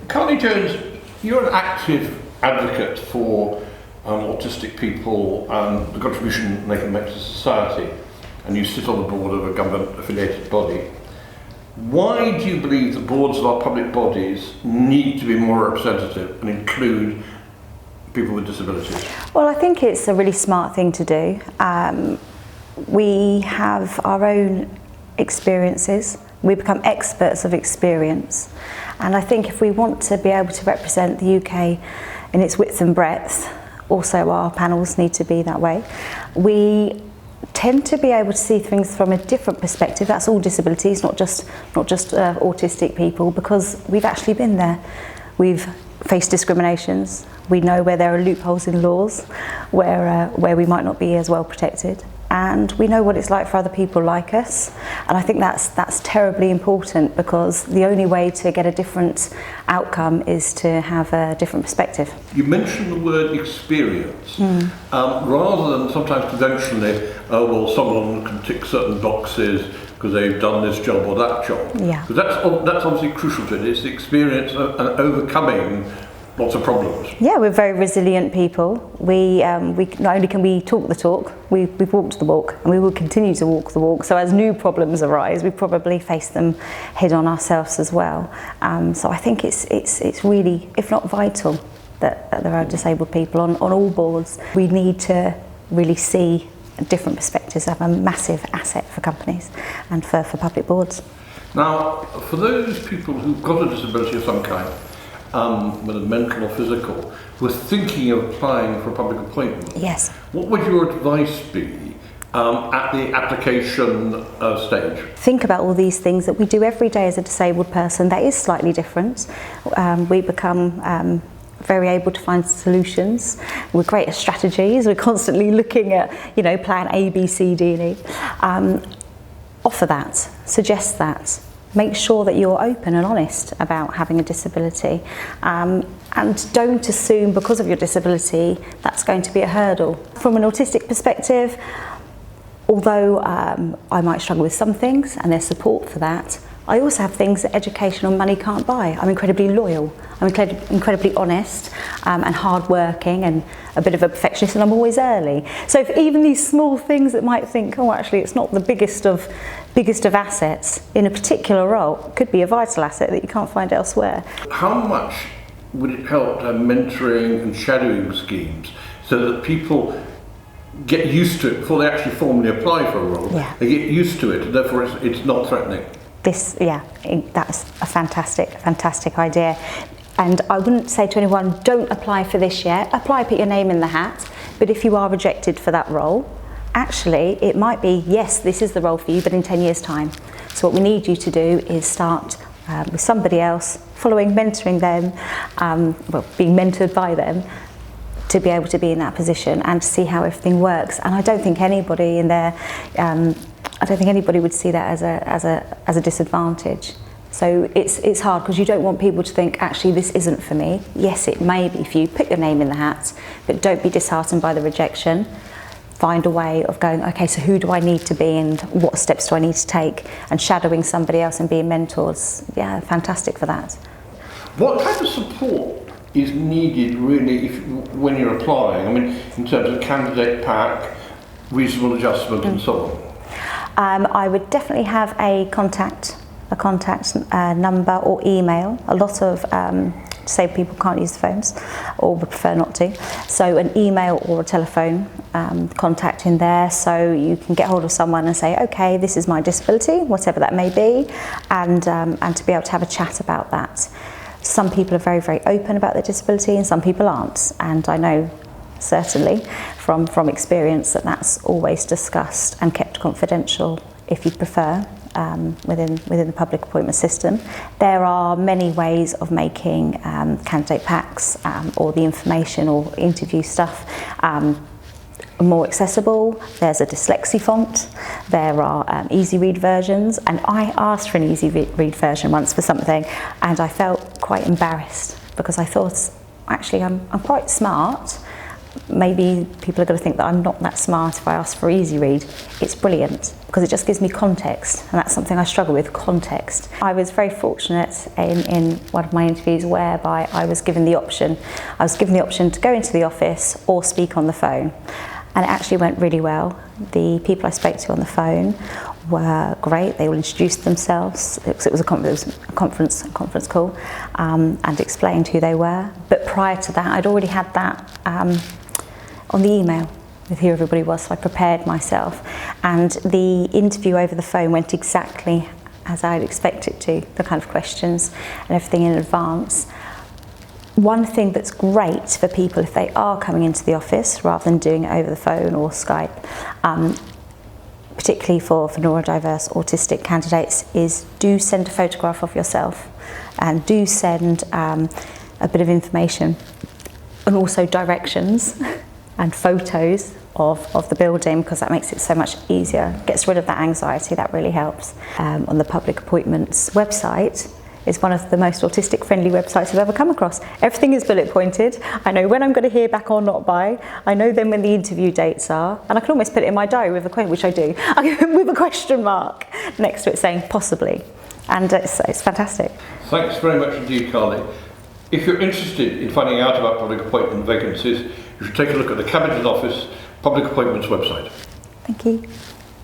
Carly Jones, you're an active advocate for autistic people and the contribution they can make to society, and you sit on the board of a government-affiliated body. Why do you believe the boards of our public bodies need to be more representative and include people with disabilities? Well, I think it's a really smart thing to do. We have our own experiences. We become experts of experience. And I think if we want to be able to represent the UK in its width and breadth, also our panels need to be that way. We tend to be able to see things from a different perspective. That's all disabilities, not just autistic people, because we've actually been there. We've faced discriminations. We know where there are loopholes in laws, where we might not be as well protected. And we know what it's like for other people like us. And I think that's terribly important, because the only way to get a different outcome is to have a different perspective. You mentioned the word experience, rather than sometimes conventionally, oh well, someone can tick certain boxes because they've done this job or that job. Yeah. Because that's obviously crucial to it. It's the experience and overcoming lots of problems. Yeah, we're very resilient people. We not only can we talk the talk, we've walked the walk, and we will continue to walk the walk. So as new problems arise, we probably face them head on ourselves as well. So I think it's really, if not vital, that there are disabled people on all boards. We need to really see different perspectives. Have a massive asset for companies and for public boards. Now, for those people who've got a disability of some kind, whether mental or physical, who are thinking of applying for a public appointment, yes, what would your advice be at the application stage? Think about all these things that we do every day as a disabled person. That is slightly different. We become very able to find solutions. We're great at strategies. We're constantly looking at, plan A, B, C, D, and E. Offer that, suggest that. Make sure that you're open and honest about having a disability, and don't assume because of your disability that's going to be a hurdle. From an autistic perspective, although I might struggle with some things and there's support for that, I also have things that education or money can't buy. I'm incredibly loyal, I'm incredibly honest and hardworking and a bit of a perfectionist, and I'm always early. So if even these small things that might think, oh actually it's not the biggest of assets in a particular role, could be a vital asset that you can't find elsewhere. How much would it help to have mentoring and shadowing schemes so that people get used to it before they actually formally apply for a role? Yeah. They get used to it, and therefore it's not threatening. That's a fantastic idea. And I wouldn't say to anyone, don't apply for this yet. Apply, put your name in the hat. But if you are rejected for that role, actually it might be, yes, this is the role for you, but in 10 years' time. So what we need you to do is start with somebody else, mentoring them, being mentored by them, to be able to be in that position and to see how everything works. And I don't think anybody in there, I don't think anybody would see that as a disadvantage. So it's hard, because you don't want people to think, actually this isn't for me. Yes, it may be for you. Put your name in the hat, but don't be disheartened by the rejection. Find a way of going, okay, so who do I need to be and what steps do I need to take? And shadowing somebody else and being mentors, yeah, fantastic for that. What kind of support is needed really when you're applying? I mean, in terms of candidate pack, reasonable adjustment and so on? I would definitely have a contact number or email. A lot of disabled people can't use the phones or would prefer not to. So an email or a telephone contact in there, so you can get hold of someone and say, okay, this is my disability, whatever that may be, and to be able to have a chat about that. Some people are very, very open about their disability and some people aren't. And I know certainly from experience that that's always discussed and kept confidential if you prefer. Within the public appointment system. There are many ways of making candidate packs or the information or interview stuff more accessible. There's a dyslexia font, there are easy read versions, and I asked for an easy read version once for something and I felt quite embarrassed, because I thought, actually I'm quite smart. Maybe people are going to think that I'm not that smart if I ask for easy read. It's brilliant. because it just gives me context, and that's something I struggle with, context. I was very fortunate in one of my interviews whereby I was given the option to go into the office or speak on the phone, and it actually went really well. The people I spoke to on the phone were great. They all introduced themselves, because it was a conference call, and explained who they were. But prior to that, I'd already had that on the email with who everybody was, so I prepared myself. And the interview over the phone went exactly as I'd expect it to, the kind of questions and everything in advance. One thing that's great for people if they are coming into the office rather than doing it over the phone or Skype, particularly for neurodiverse autistic candidates, is do send a photograph of yourself, and do send a bit of information and also directions and photos of the building, because that makes it so much easier, gets rid of that anxiety. That really helps. On the public appointments website, is one of the most autistic friendly websites I've ever come across. Everything is bullet pointed. I know when I'm going to hear back or not by. I know then when the interview dates are, and I can almost put it in my diary with which I do, with a question mark next to it saying possibly, and it's fantastic. Thanks very much indeed, Carly. If you're interested in finding out about public appointment vacancies, you should take a look at the Cabinet Office Public Appointments website. Thank you.